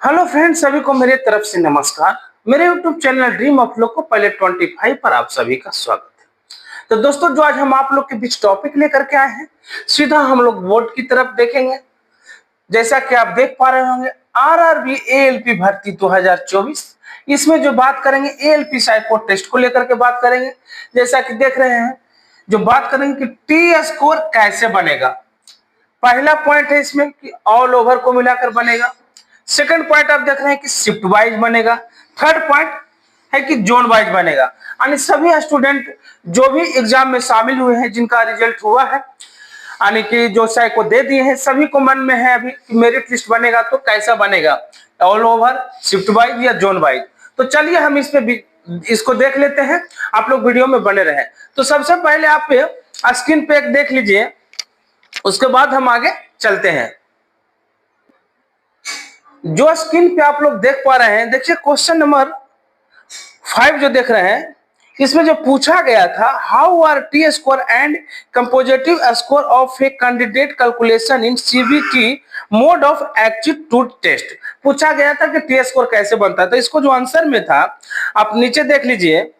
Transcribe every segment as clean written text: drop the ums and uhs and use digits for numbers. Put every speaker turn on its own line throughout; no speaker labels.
Hello friends, सभी को मेरे तरफ से नमस्कार। मेरे YouTube चैनल ड्रीम ऑफ लोग को पहले 25 पर आप सभी का स्वागत है। तो दोस्तों, जो आज हम आप लोग के बीच टॉपिक लेकर के आए हैं, सीधा हम लोग बोर्ड की तरफ देखेंगे। जैसा कि आप देख पा रहे होंगे, आरआरबी एएलपी भर्ती 2024, इसमें जो बात करेंगे एएलपी साइको टेस्ट को लेकर के बात करेंगे। जैसा कि देख रहे हैं, जो बात करेंगे कि टी स्कोर कैसे बनेगा। पहला पॉइंट है इसमें कि ऑल ओवर को मिलाकर बनेगा। सेकंड पॉइंट आप देख रहे हैं कि शिफ्ट वाइज बनेगा। थर्ड पॉइंट है कि जोन वाइज बनेगा। यानी सभी स्टूडेंट जो भी एग्जाम में शामिल हुए हैं, जिनका रिजल्ट हुआ है, यानी कि जो साइको दे दिए हैं, सभी को मन में है अभी कि मेरिट लिस्ट बनेगा तो कैसा बनेगा, ऑल ओवर, शिफ्ट वाइज या जोन वाइज। तो चलिए हम इस पे इसको देख लेते हैं। आप लोग वीडियो में बने रहे। तो सबसे पहले आप स्क्रीन पे एक देख लीजिए, उसके बाद हम आगे चलते हैं। जो स्क्रीन पे आप लोग देख पा रहे हैं, देखिए क्वेश्चन नंबर 5 जो देख रहे हैं, इसमें जो पूछा गया था, how are T score and compositive score of a candidate calculation in CBT mode of aptitude test. पूछा गया था कि टी स्कोर कैसे बनता है। तो इसको जो आंसर में था, आप नीचे देख लीजिए,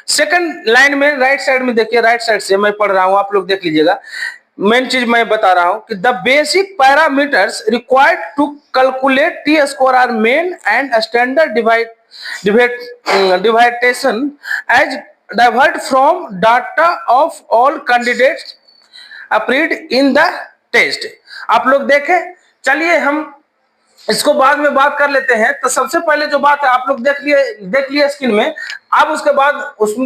सेकंड लाइन में राइट साइड में देखिए, राइट साइड से मैं पढ़ रहा हूं, आप लोग देख लीजिएगा। मेन चीज मैं बता रहा हूं कि the basic parameters required to calculate T score are mean and standard deviation as divert from data of all candidates appeared in the test। आप लोग देखें, चलिए हम इसको बाद में बात कर लेते हैं। तो सबसे पहले जो बात है, आप लोग देख लिए स्क्रीन में। अब उसके बाद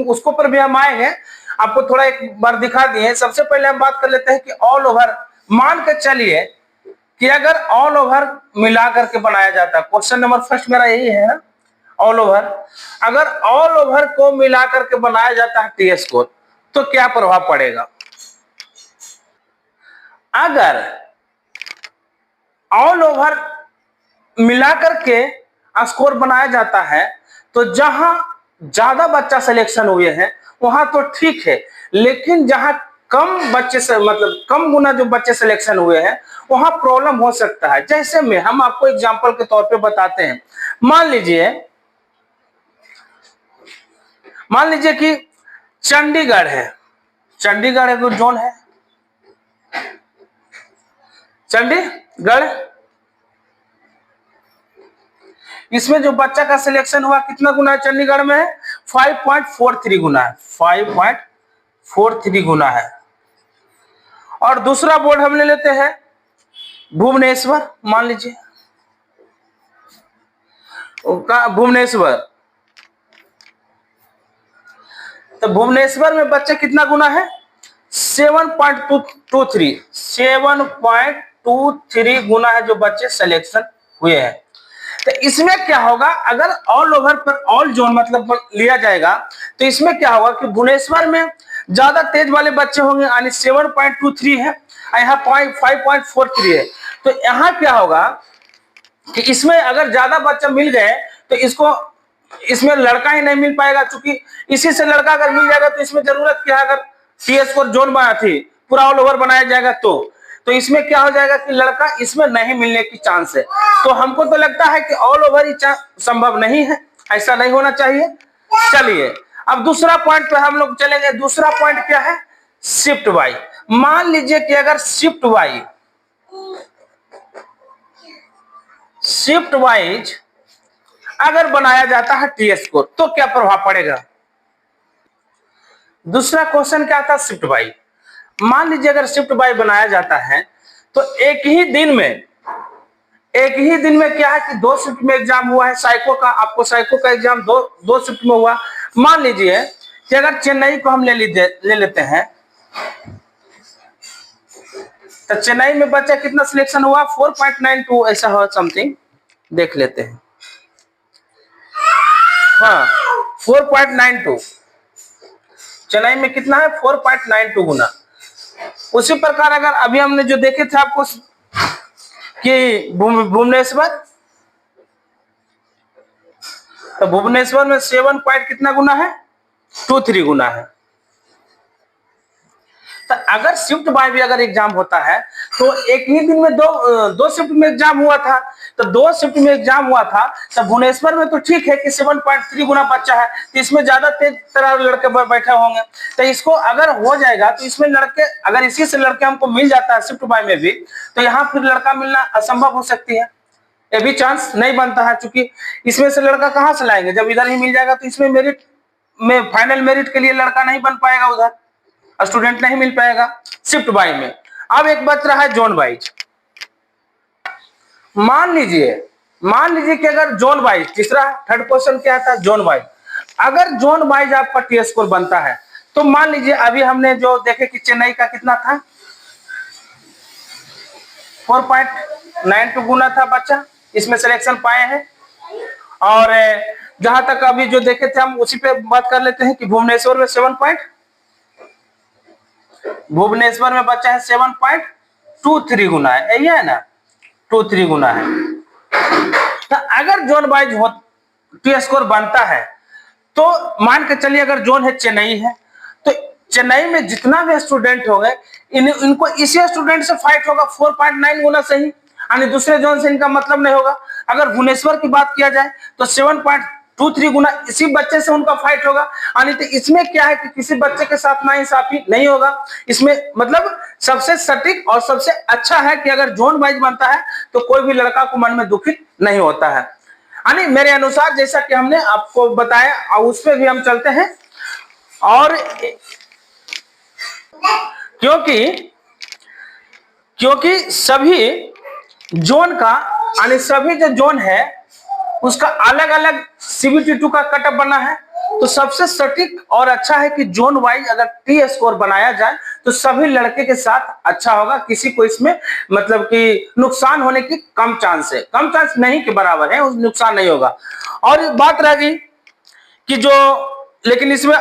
उसको पर भी हम आएंगे, आपको थोड़ा एक बार दिखा दिए। सबसे पहले हम बात कर लेते हैं कि ऑल ओवर, मान के चलिए कि अगर ऑल ओवर मिला करके बनाया जाता है, क्वेश्चन नंबर फर्स्ट मेरा यही है, ऑल ओवर, अगर ऑल ओवर को मिला करके बनाया जाता है टी स्कोर, तो क्या प्रभाव पड़ेगा। अगर ऑल ओवर मिलाकर के स्कोर बनाया जाता है, तो जहां ज्यादा बच्चा सिलेक्शन हुए हैं वहां तो ठीक है, लेकिन जहां कम बच्चे से, मतलब कम गुना जो बच्चे सिलेक्शन हुए हैं, वहां प्रॉब्लम हो सकता है। जैसे में हम आपको एग्जांपल के तौर पे बताते हैं। मान लीजिए कि चंडीगढ़ है, चंडीगढ़ एक जोन है, चंडीगढ़, इसमें जो बच्चा का सिलेक्शन हुआ कितना गुना है, चंडीगढ़ में 5.43 गुना है, 5.43 गुना है। और दूसरा बोर्ड हम ले लेते हैं भुवनेश्वर, मान लीजिए भुवनेश्वर। तो भुवनेश्वर में बच्चे कितना गुना है, 7.23, 7.23 गुना है जो बच्चे सिलेक्शन हुए हैं। तो इसमें क्या होगा, अगर ऑल ओवर पर ऑल जोन मतलब लिया जाएगा, तो इसमें क्या होगा कि भुवनेश्वर में ज्यादा तेज वाले बच्चे होंगे, यानी 7.23 है, यहाँ 5.43 है। तो यहाँ क्या होगा कि इसमें अगर ज्यादा बच्चा मिल गए तो इसमें लड़का ही नहीं मिल पाएगा, क्योंकि इसी से लड़का अगर मिल जाएगा तो इसमें जरूरत क्या है, अगर टी स्कोर जोन बना थी, पूरा ऑल ओवर बनाया जाएगा तो इसमें क्या हो जाएगा कि लड़का इसमें नहीं मिलने की चांस है। तो हमको तो लगता है कि ऑल ओवर ही संभव नहीं है, ऐसा नहीं होना चाहिए। चलिए अब दूसरा पॉइंट पे हम लोग चलेंगे। दूसरा पॉइंट क्या है, शिफ्ट वाई। मान लीजिए कि अगर शिफ्ट वाइज अगर बनाया जाता है टी स्कोर, तो क्या प्रभाव पड़ेगा। दूसरा क्वेश्चन क्या था, शिफ्ट बाई। मान लीजिए अगर शिफ्ट बाई बनाया जाता है, तो एक ही दिन में क्या है कि 2 शिफ्ट में एग्जाम हुआ है साइको का, आपको साइको का एग्जाम दो शिफ्ट में हुआ। मान लीजिए कि अगर चेन्नई को हम ले लेते हैं, तो चेन्नई में बच्चा कितना सिलेक्शन हुआ, 4.92 ऐसा हो समथिंग, देख लेते हैं। हाँ, 4.92 चेन्नई में कितना है, 4.92 गुना। उसी प्रकार अगर अभी हमने जो देखे थे आपको कि भुवनेश्वर, तो भुवनेश्वर में 7 पॉइंट कितना गुना है, 23 गुना है। तो अगर शिफ्ट बाय भी अगर एग्जाम होता है तो एक ही दिन में दो शिफ्ट में एग्जाम हुआ था, तो 2 शिफ्ट में एग्जाम हुआ था, तो भुवनेश्वर में तो ठीक है कि 7.3 गुना बच्चा है, तो इसमें ज्यादा तेज तरह लड़के बैठे होंगे, तो इसको अगर हो जाएगा तो इसमें लड़के, अगर इसी से लड़के हमको मिल जाता है शिफ्ट बाय में भी, तो यहाँ फिर लड़का मिलना असंभव हो सकती है, ये भी चांस नहीं बनता है, क्योंकि इसमें से लड़का कहाँ से लाएंगे, जब इधर ही मिल जाएगा तो इसमें मेरिट में, फाइनल मेरिट के लिए लड़का नहीं बन पाएगा, उधर स्टूडेंट नहीं मिल पाएगा शिफ्ट बाय में। अब एक बच रहा है जोन वाइज। मान लीजिए कि अगर जोन वाइज, तीसरा थर्ड क्वेश्चन क्या था, जोन वाइज, अगर जोन वाइज आपका टी स्कोर बनता है, तो मान लीजिए अभी हमने जो देखे कि चेन्नई का कितना था, 4.92 गुना था बच्चा, इसमें सिलेक्शन पाए हैं। और जहां तक अभी जो देखे थे हम उसी पे बात कर लेते हैं कि भुवनेश्वर में भुवनेश्वर में बच्चा है 7.23 गुना है, यही है ना, 23 गुना है। तो अगर जोन वाइज हो टी स्कोर बनता है, तो मान के चलिए अगर जोन है चेन्नई है, तो चेन्नई में जितना भी स्टूडेंट हो गए, इनको इसी स्टूडेंट से फाइट होगा 4.9 गुना से ही, यानी दूसरे जोन से इनका मतलब नहीं होगा। अगर भुवनेश्वर की बात किया जाए तो 7.23 गुना इसी बच्चे से उनका फाइट होगा, यानी तो इसमें क्या है कि किसी बच्चे के साथ नाइंसाफी नहीं होगा। इसमें मतलब सबसे सटीक और सबसे अच्छा है कि अगर जोन वाइज बनता है तो कोई भी लड़का को मन में दुखित नहीं होता है, यानी मेरे अनुसार जैसा कि हमने आपको बताया, और उस पर भी हम चलते हैं। और क्योंकि सभी जोन का, यानी सभी जो जोन है उसका अलग अलग CBT2 का कटअप बना है, तो सबसे सटीक और अच्छा है कि जोन वाइज अगर टी स्कोर बनाया जाए तो सभी लड़के के साथ अच्छा होगा, किसी को इसमें मतलब कि नुकसान होने की कम चांस है, कम चांस नहीं के बराबर है, नुकसान नहीं होगा। और बात रह गई कि जो, लेकिन इसमें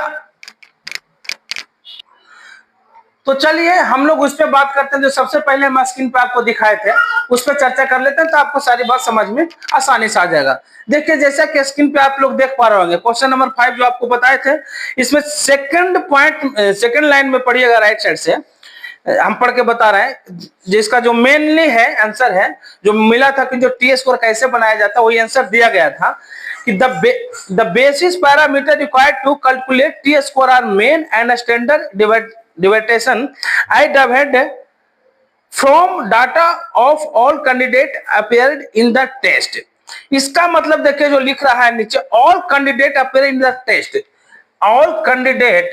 तो चलिए हम लोग उस पर बात करते हैं, जो सबसे पहले हम स्क्रीन पे आपको दिखाए थे उस पर चर्चा कर लेते हैं, तो आपको सारी बात समझ में आसानी से आ जाएगा। देखिए जैसा कि स्क्रीन पे आप लोग देख पा रहे होंगे, क्वेश्चन नंबर 5 जो आपको बताए थे, इसमें सेकंड लाइन में पढ़िएगा, राइट साइड से हम पढ़ के बता रहे हैं, जिसका जो मेनली है आंसर है, जो मिला था कि जो टी स्कोर कैसे बनाया जाता है, वही आंसर दिया गया था कि the basis parameter required to calculate T score are mean and standard deviation I derived from data of all candidate appeared in the test। इसका मतलब देखिए जो लिख रहा है नीचे, all candidate appear in the test, all candidate,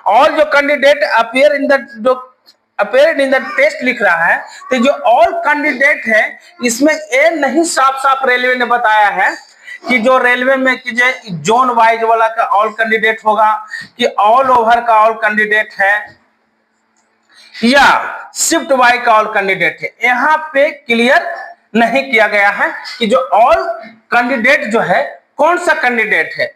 और जो candidate appear in the test लिख रहा है, तो जो all कैंडिडेट है इसमें ए नहीं साफ साफ रेलवे ने बताया है कि जो रेलवे में कि जोन वाइज वाला का ऑल कैंडिडेट होगा, कि ऑल ओवर का ऑल कैंडिडेट है, या शिफ्ट वाई का ऑल कैंडिडेट है। यहाँ पे क्लियर नहीं किया गया है कि जो ऑल कैंडिडेट जो है कौन सा कैंडिडेट है,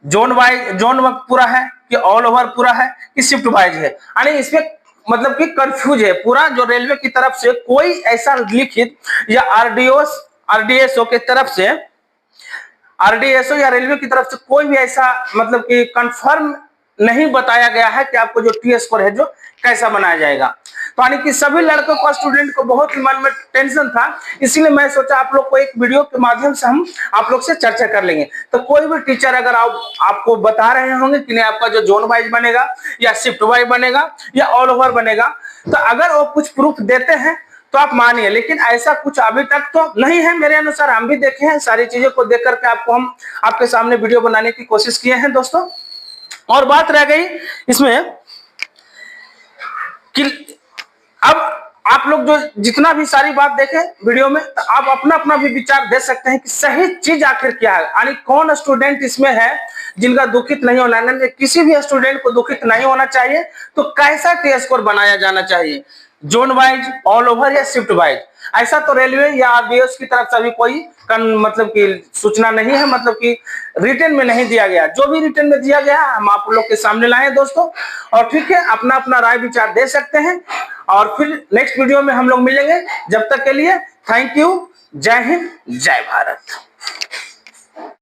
जोन वाइज, जोन पूरा है कि ऑल ओवर पूरा है कि शिफ्ट वाइज है, यानी इसमें मतलब कि कंफ्यूज है पूरा। जो रेलवे की तरफ से कोई ऐसा लिखित या आरडीएसओ की तरफ से, आरडीएसओ या रेलवे की तरफ से कोई भी ऐसा मतलब कि कंफर्म नहीं बताया गया है कि आपको जो टी स्कोर है जो कैसा बनाया जाएगा। तो यानी कि सभी लड़कों को, स्टूडेंट को बहुत मन में टेंशन था, इसीलिए मैं सोचा आप लोग को एक वीडियो के माध्यम से हम आप लोग से चर्चा कर लेंगे। तो कोई भी टीचर अगर आपको बता रहे होंगे कि नहीं आपका जो जोन वाइज बनेगा या शिफ्ट वाइज बनेगा या ऑल ओवर बनेगा, तो अगर वो कुछ प्रूफ देते हैं तो आप मानिए, लेकिन ऐसा कुछ अभी तक तो नहीं है मेरे अनुसार। हम भी देखे हैं, सारी चीजों को देख करके आपको हम आपके सामने वीडियो बनाने की कोशिश किए हैं दोस्तों। और बात रह गई इसमें कि अब आप लोग जो जितना भी सारी बात देखें वीडियो में, तो आप अपना अपना भी विचार दे सकते हैं कि सही चीज आखिर क्या है, यानी कौन स्टूडेंट इसमें है जिनका दुखित नहीं होना है। किसी भी स्टूडेंट को दुखित नहीं होना चाहिए, तो कैसा टी स्कोर बनाया जाना चाहिए, जोन वाइज, ऑल ओवर या शिफ्ट वाइज। ऐसा तो रेलवे या आरडीएस की तरफ से अभी कोई मतलब कि सूचना नहीं है, मतलब कि रिटन में नहीं दिया गया। जो भी रिटन में दिया गया हम आप लोग के सामने लाए दोस्तों, और ठीक है अपना अपना राय विचार दे सकते हैं। और फिर नेक्स्ट वीडियो में हम लोग मिलेंगे, जब तक के लिए थैंक यू, जय हिंद, जय भारत।